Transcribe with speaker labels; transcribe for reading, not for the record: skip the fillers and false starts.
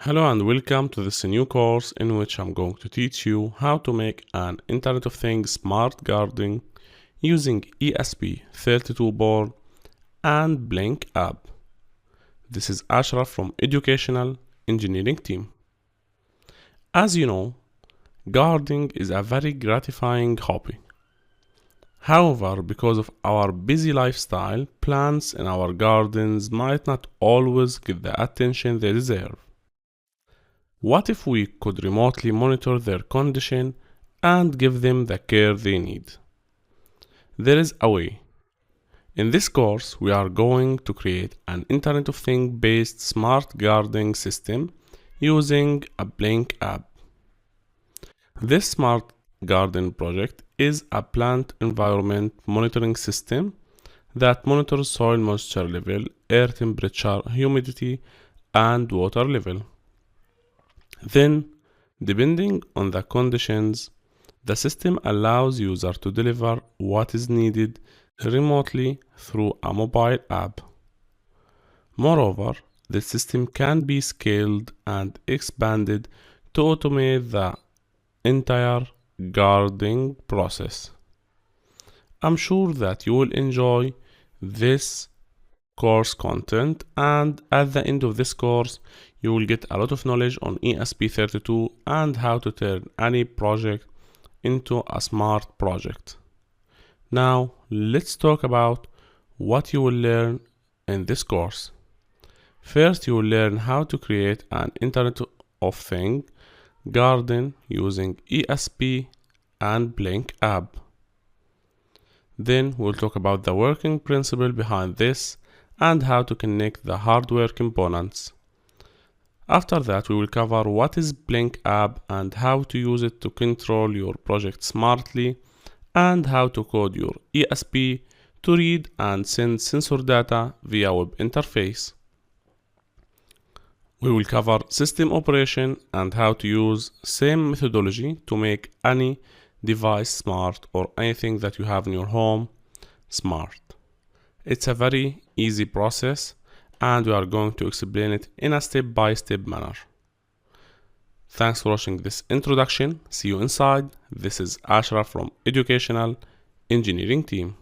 Speaker 1: Hello and welcome to this new course in which I'm going to teach you how to make an Internet of Things smart garden using ESP32 board and Blynk app. This is Ashraf from Educational Engineering team. As you know, gardening is a very gratifying hobby. However, because of our busy lifestyle, plants in our gardens might not always get the attention they deserve. What if we could remotely monitor their condition and give them the care they need? There is a way. In this course, we are going to create an Internet of Things based smart gardening system using a Blynk app. This smart garden project is a plant environment monitoring system that monitors soil moisture level, air temperature, humidity, and water level. Then, depending on the conditions, the system allows user to deliver what is needed remotely through a mobile app. Moreover, the system can be scaled and expanded to automate the entire gardening process. I'm sure that you will enjoy this course content, and at the end of this course you will get a lot of knowledge on ESP32 and how to turn any project into a smart project. Now let's talk about what you will learn in this course. First, you will learn how to create an Internet of Things garden using ESP and Blynk app. Then we'll talk about the working principle behind this and how to connect the hardware components. After that, we will cover what is Blynk app and how to use it to control your project smartly, and how to code your ESP to read and send sensor data via web interface. We will cover system operation and how to use same methodology to make any device smart or anything that you have in your home smart. It's a very easy process and we are going to explain it in a step-by-step manner. Thanks for watching this introduction. See you inside. This is Ashraf from Educational Engineering team.